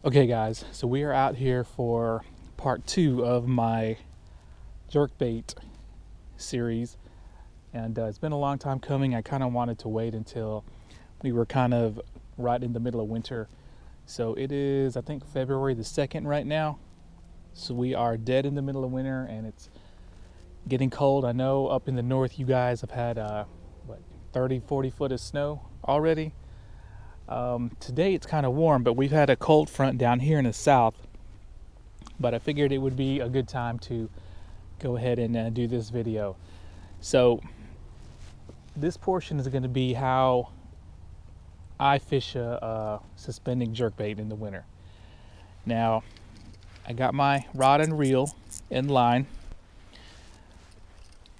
Okay guys, so we are out here for part 2 of my jerkbait series, and it's been a long time coming. I kind of wanted to wait until we were kind of right in the middle of winter. So it is, I think, February the 2nd right now. So we are dead in the middle of winter and it's getting cold. I know up in the north you guys have had 30-40 foot of snow already. Today it's kind of warm, but we've had a cold front down here in the south. But I figured it would be a good time to go ahead and do this video. So this portion is going to be how I fish a suspending jerkbait in the winter. Now, I got my rod and reel in line.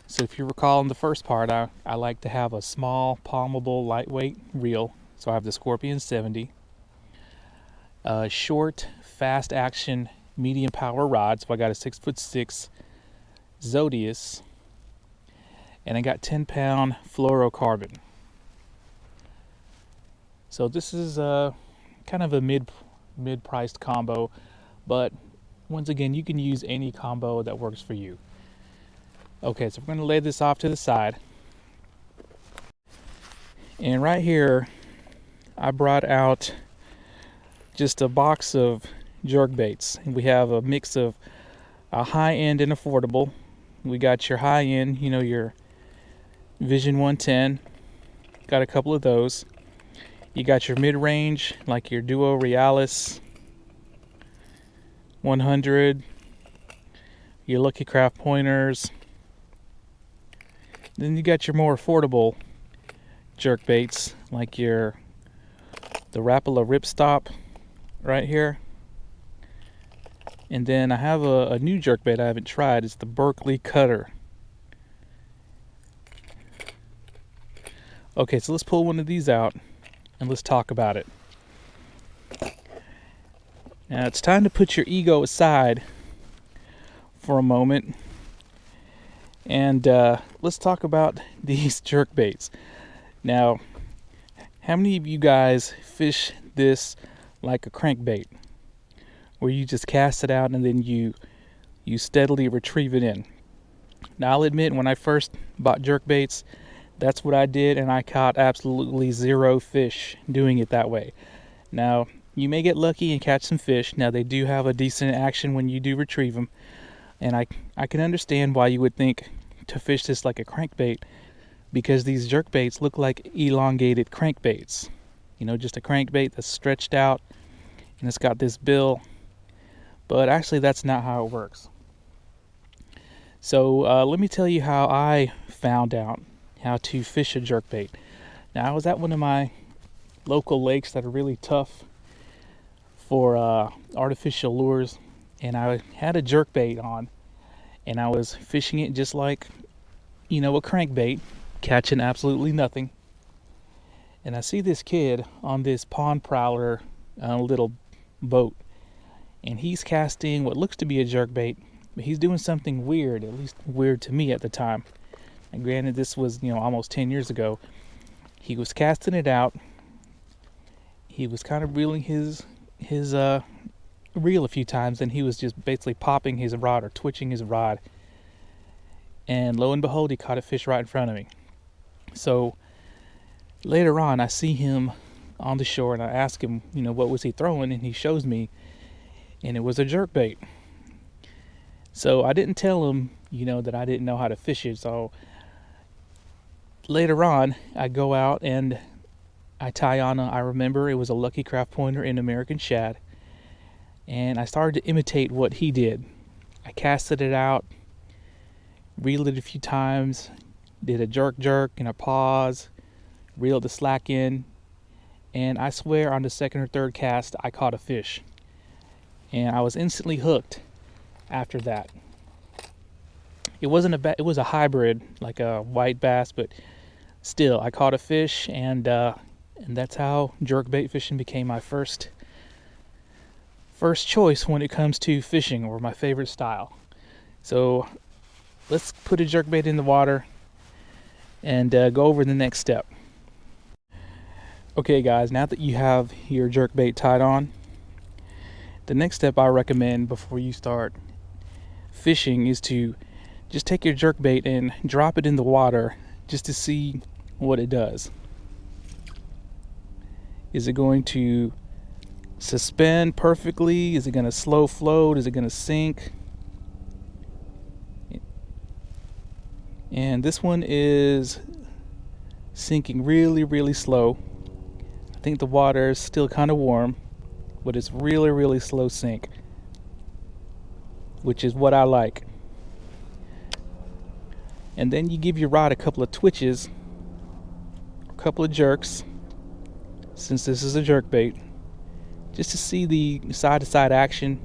So if you recall in the first part, I like to have a small, palmable, lightweight reel. So I have the Scorpion 70, a short, fast action, medium power rod. So I got a 6'6" Zodius, and I got 10-pound fluorocarbon. So this is kind of a mid-priced combo, but once again, you can use any combo that works for you. Okay, so we're going to lay this off to the side, and right here I brought out just a box of jerkbaits. We have a mix of a high-end and affordable. We got your high-end, you know, your Vision 110. Got a couple of those. You got your mid-range, like your Duo Realis 100. Your Lucky Craft pointers. Then you got your more affordable jerkbaits, like the Rapala Ripstop right here. And then I have a new jerkbait I haven't tried. It's the Berkeley Cutter. Okay, so let's pull one of these out and let's talk about it. Now it's time to put your ego aside for a moment and let's talk about these jerkbaits. Now, how many of you guys fish this like a crankbait, where you just cast it out and then you steadily retrieve it in? Now, I'll admit, when I first bought jerkbaits, that's what I did, and I caught absolutely zero fish doing it that way. Now, you may get lucky and catch some fish. Now, they do have a decent action when you do retrieve them, and I can understand why you would think to fish this like a crankbait, because these jerkbaits look like elongated crankbaits. You know, just a crankbait that's stretched out and it's got this bill. But actually that's not how it works. So let me tell you how I found out how to fish a jerkbait. Now, I was at one of my local lakes that are really tough for artificial lures, and I had a jerkbait on, and I was fishing it just like, you know, a crankbait, catching absolutely nothing. And I see this kid on this pond prowler little boat, and he's casting what looks to be a jerkbait, but he's doing something weird, at least weird to me at the time. And granted, this was, you know, almost 10 years ago. He was casting it out. He was kind of reeling his reel a few times, and he was just basically popping his rod or twitching his rod. And lo and behold, he caught a fish right in front of me. So later on, I see him on the shore, and I ask him, you know, what was he throwing, and he shows me, and it was a jerkbait. So I didn't tell him, you know, that I didn't know how to fish it. So later on, I go out and I tie on I remember it was a Lucky Craft pointer in American Shad, and I started to imitate what he did. I casted it out, reeled it a few times, did a jerk and a pause, reeled the slack in, and I swear on the second or third cast I caught a fish, and I was instantly hooked after that. It wasn't it was a hybrid, like a white bass, but still I caught a fish, and that's how jerkbait fishing became my first choice when it comes to fishing, or my favorite style. So let's put a jerkbait in the water and go over the next step. Okay guys, now that you have your jerkbait tied on, the next step I recommend before you start fishing is to just take your jerkbait and drop it in the water just to see what it does. Is it going to suspend perfectly? Is it going to slow float? Is it going to sink? And this one is sinking really, really slow. I think the water is still kind of warm, but it's really, really slow sink, which is what I like. And then you give your rod a couple of twitches, a couple of jerks, since this is a jerkbait, just to see the side-to-side action,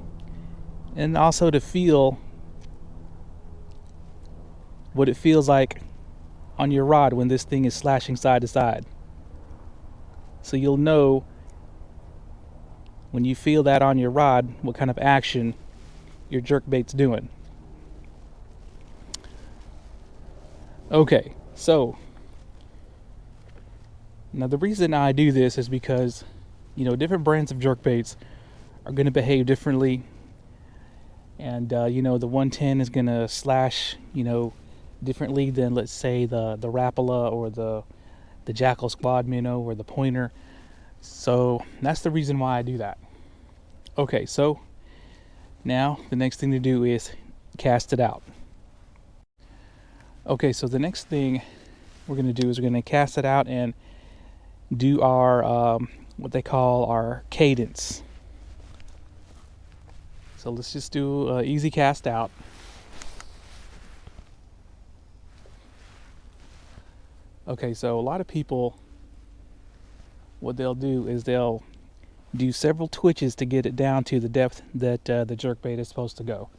and also to feel what it feels like on your rod when this thing is slashing side to side. So you'll know when you feel that on your rod what kind of action your jerkbait's doing. Okay, so now the reason I do this is because, you know, different brands of jerkbaits are going to behave differently, and you know, the 110 is going to slash, you know, differently than, let's say, the Rapala or the JACKALL squad minnow or the pointer. So that's the reason why I do that. Okay, so now the next thing to do is cast it out. Okay, so the next thing we're going to do is we're going to cast it out and do our what they call our cadence. So let's just do easy cast out. Okay, so a lot of people, what they'll do is they'll do several twitches to get it down to the depth that the jerkbait is supposed to go.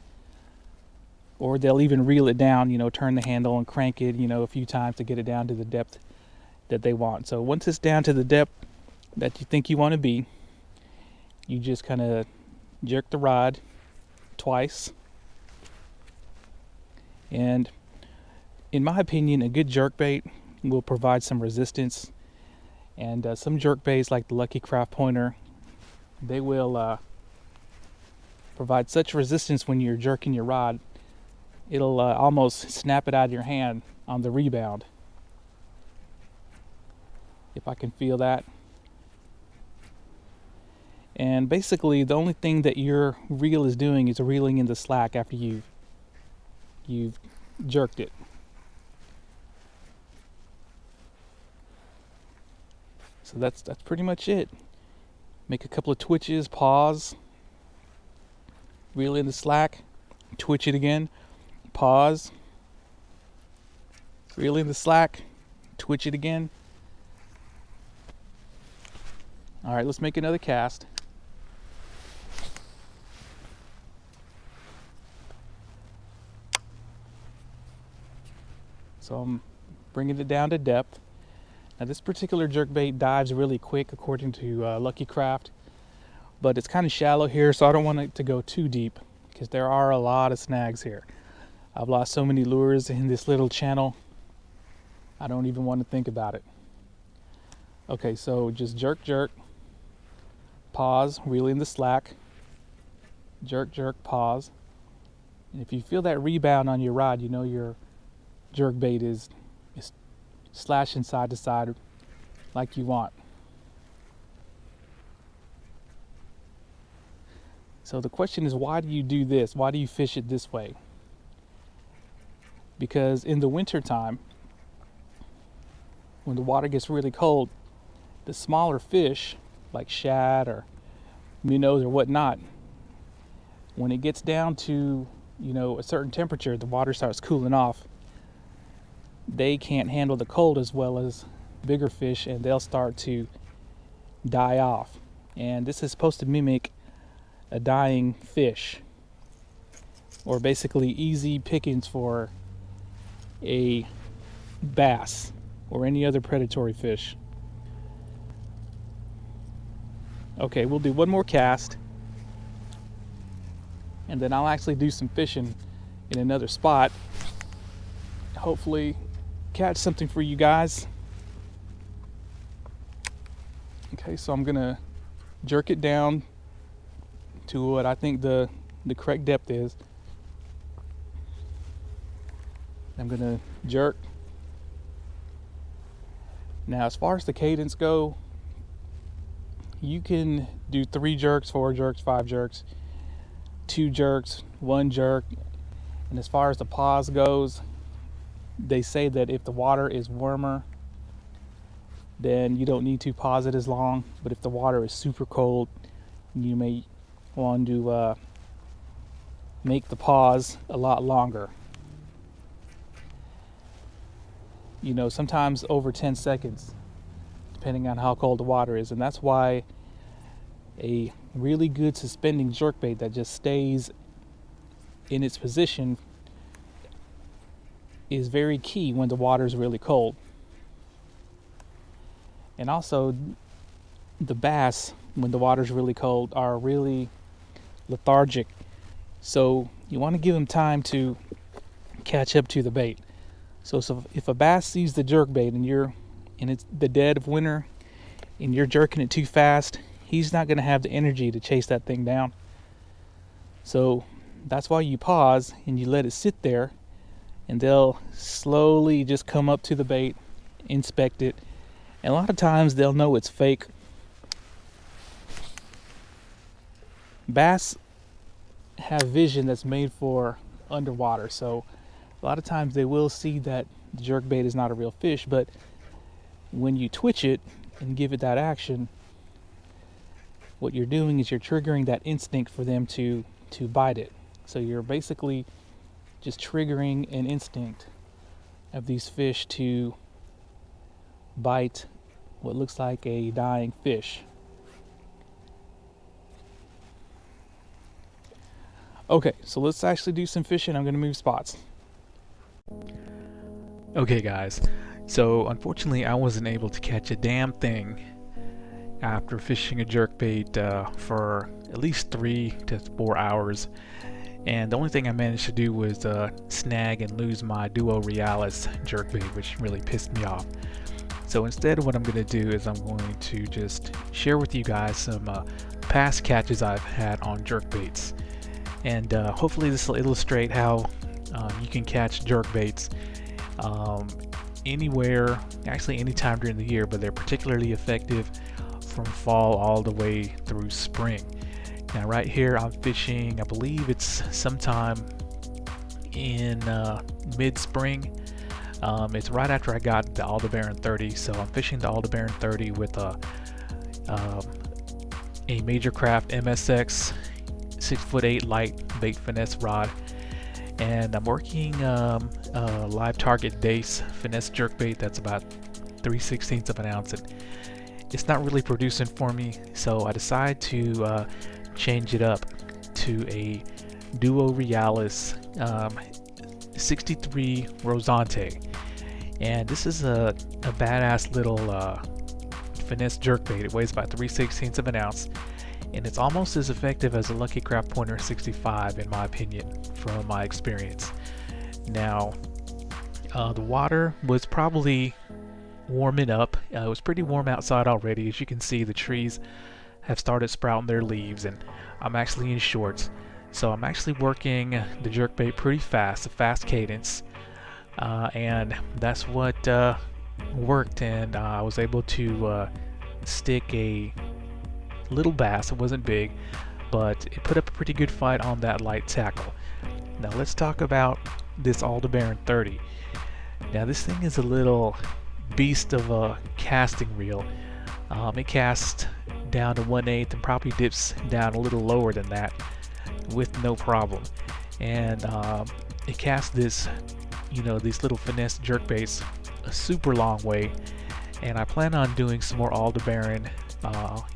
Or they'll even reel it down, you know, turn the handle and crank it, you know, a few times to get it down to the depth that they want. So once it's down to the depth that you think you want to be, you just kind of jerk the rod twice. And in my opinion, a good jerkbait will provide some resistance. And some jerkbaits like the Lucky Craft Pointer, they will provide such resistance when you're jerking your rod, it'll almost snap it out of your hand on the rebound. If I can feel that. And basically the only thing that your reel is doing is reeling in the slack after you've jerked it. So that's pretty much it. Make a couple of twitches, pause, reel in the slack, twitch it again, pause, reel in the slack, twitch it again. All right, let's make another cast. So I'm bringing it down to depth. Now this particular jerkbait dives really quick according to Lucky Craft, but it's kind of shallow here, so I don't want it to go too deep because there are a lot of snags here. I've lost so many lures in this little channel, I don't even want to think about it. Okay, so just jerk, jerk, pause, reel in the slack, jerk, jerk, pause. And if you feel that rebound on your rod, you know your jerkbait is slashing side to side like you want. So the question is, why do you do this? Why do you fish it this way? Because in the winter time, when the water gets really cold, the smaller fish like shad or minnows or whatnot, when it gets down to, you know, a certain temperature, the water starts cooling off, they can't handle the cold as well as bigger fish, and they'll start to die off. And this is supposed to mimic a dying fish, or basically easy pickings for a bass or any other predatory fish. Okay, we'll do one more cast, and then I'll actually do some fishing in another spot. Hopefully catch something for you guys. Okay, so I'm gonna jerk it down to what I think the correct depth is. I'm gonna jerk. Now, as far as the cadence go, you can do 3 jerks, 4 jerks, 5 jerks, 2 jerks, 1 jerk. And as far as the pause goes, they say that if the water is warmer, then you don't need to pause it as long. But if the water is super cold, you may want to make the pause a lot longer. You know, sometimes over 10 seconds, depending on how cold the water is. And that's why a really good suspending jerkbait that just stays in its position is very key when the water is really cold. And also, the bass, when the water is really cold, are really lethargic. So you want to give them time to catch up to the bait. So if a bass sees the jerkbait and it's the dead of winter and you're jerking it too fast, he's not going to have the energy to chase that thing down. So that's why you pause and you let it sit there, and they'll slowly just come up to the bait, inspect it, and a lot of times they'll know it's fake. Bass have vision that's made for underwater, so a lot of times they will see that the jerkbait is not a real fish, but when you twitch it and give it that action, what you're doing is you're triggering that instinct for them to bite it. So you're basically just triggering an instinct of these fish to bite what looks like a dying fish. Okay, so let's actually do some fishing. I'm going to move spots. Okay guys, so unfortunately I wasn't able to catch a damn thing after fishing a jerkbait for at least 3 to 4 hours, and the only thing I managed to do was snag and lose my Duo Realis jerkbait, which really pissed me off. So instead, what I'm going to do is I'm going to just share with you guys some past catches I've had on jerkbaits, and hopefully this will illustrate how you can catch jerkbaits anywhere, actually anytime during the year, but they're particularly effective from fall all the way through spring. Now right here I'm fishing, I believe it's sometime in mid-spring. It's right after I got the ALDEBARAN 30, so I'm fishing the ALDEBARAN 30 with a Major Craft MSX 6'8" light bait finesse rod, and I'm working a live target DAIWA finesse jerkbait that's about 3/16 of an ounce. And it's not really producing for me, so I decided to change it up to a Duo Realis 63 Rosante, and this is a badass little finesse jerkbait. It weighs about 3/16 of an ounce, and it's almost as effective as a Lucky Craft Pointer 65 in my opinion, from my experience. Now the water was probably warming up. It was pretty warm outside already. As you can see, the trees have started sprouting their leaves, and I'm actually in shorts, so I'm actually working the jerkbait pretty fast, a fast cadence, and that's what worked. And I was able to stick a little bass. It wasn't big, but it put up a pretty good fight on that light tackle. Now let's talk about this ALDEBARAN 30. Now this thing is a little beast of a casting reel. It casts down to 1/8 and probably dips down a little lower than that with no problem. And it casts this, these little finesse jerkbaits a super long way. And I plan on doing some more ALDEBARAN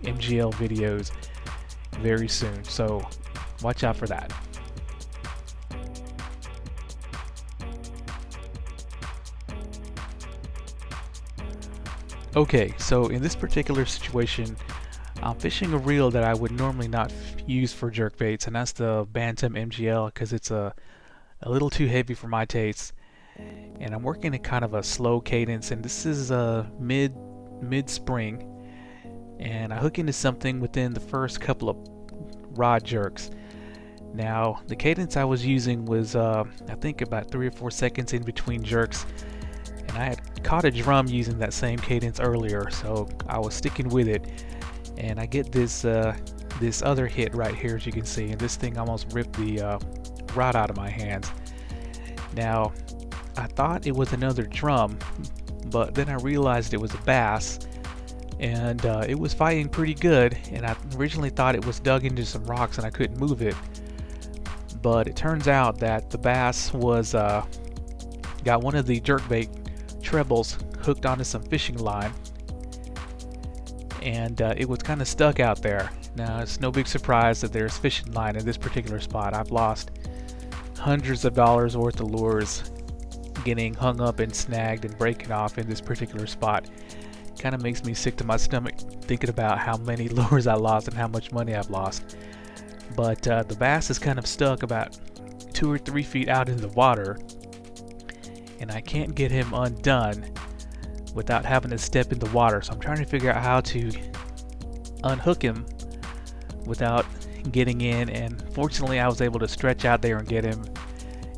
MGL videos very soon, so watch out for that. Okay, so in this particular situation, I'm fishing a reel that I would normally not use for jerkbaits, and that's the Bantam MGL, because it's a little too heavy for my taste. And I'm working at kind of a slow cadence, and this is mid-spring, and I hook into something within the first couple of rod jerks. Now the cadence I was using was I think about 3 or 4 seconds in between jerks, and I had caught a drum using that same cadence earlier, so I was sticking with it. And I get this this other hit right here, as you can see, and this thing almost ripped the rod out of my hands. Now I thought it was another drum, but then I realized it was a bass, and it was fighting pretty good, and I originally thought it was dug into some rocks and I couldn't move it. But it turns out that the bass was got one of the jerkbait trebles hooked onto some fishing line, and it was kind of stuck out there. Now it's no big surprise that there's fishing line in this particular spot. I've lost hundreds of dollars worth of lures getting hung up and snagged and breaking off in this particular spot. Kind of makes me sick to my stomach thinking about how many lures I lost and how much money I've lost. But the bass is kind of stuck about 2 or 3 feet out in the water, and I can't get him undone without having to step in the water. So I'm trying to figure out how to unhook him without getting in, and fortunately I was able to stretch out there and get him,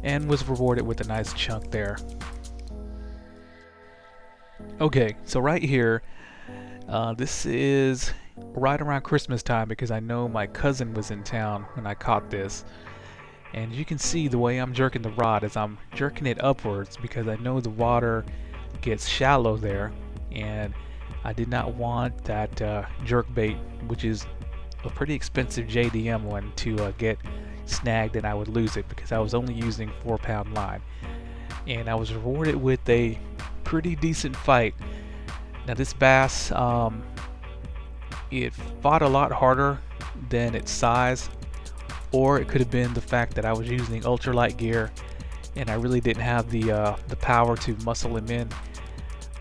and was rewarded with a nice chunk there. Okay, so right here, this is right around Christmas time, because I know my cousin was in town when I caught this. And you can see the way I'm jerking the rod is I'm jerking it upwards, because I know the water gets shallow there, and I did not want that jerkbait, which is a pretty expensive JDM one, to get snagged and I would lose it, because I was only using 4-pound line. And I was rewarded with a pretty decent fight. Now this bass, it fought a lot harder than its size, or it could have been the fact that I was using ultralight gear and I really didn't have the power to muscle him in.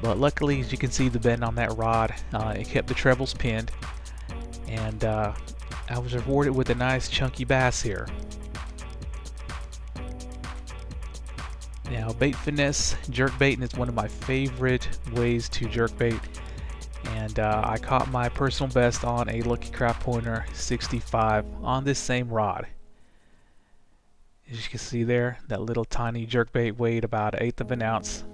But luckily, as you can see the bend on that rod, it kept the trebles pinned, and I was rewarded with a nice chunky bass here. Now bait finesse, jerkbaiting is one of my favorite ways to jerkbait, and I caught my personal best on a Lucky Craft Pointer 65 on this same rod. As you can see there, that little tiny jerkbait weighed about 1/8 of an ounce.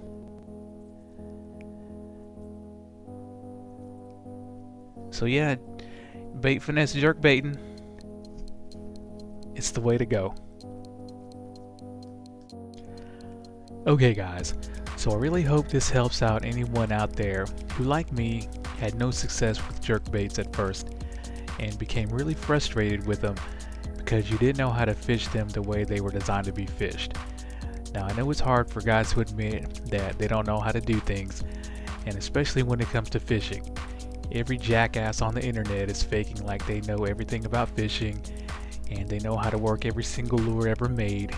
So yeah, bait finesse jerkbaiting, it's the way to go. Okay guys, so I really hope this helps out anyone out there who, like me, had no success with jerkbaits at first and became really frustrated with them because you didn't know how to fish them the way they were designed to be fished. Now I know it's hard for guys to admit that they don't know how to do things, and especially when it comes to fishing. Every jackass on the internet is faking like they know everything about fishing, and they know how to work every single lure ever made,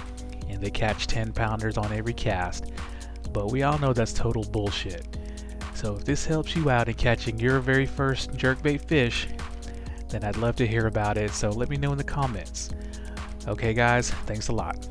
and they catch 10-pounders on every cast. But we all know that's total bullshit. So if this helps you out in catching your very first jerkbait fish, then I'd love to hear about it, so let me know in the comments. Okay guys, thanks a lot.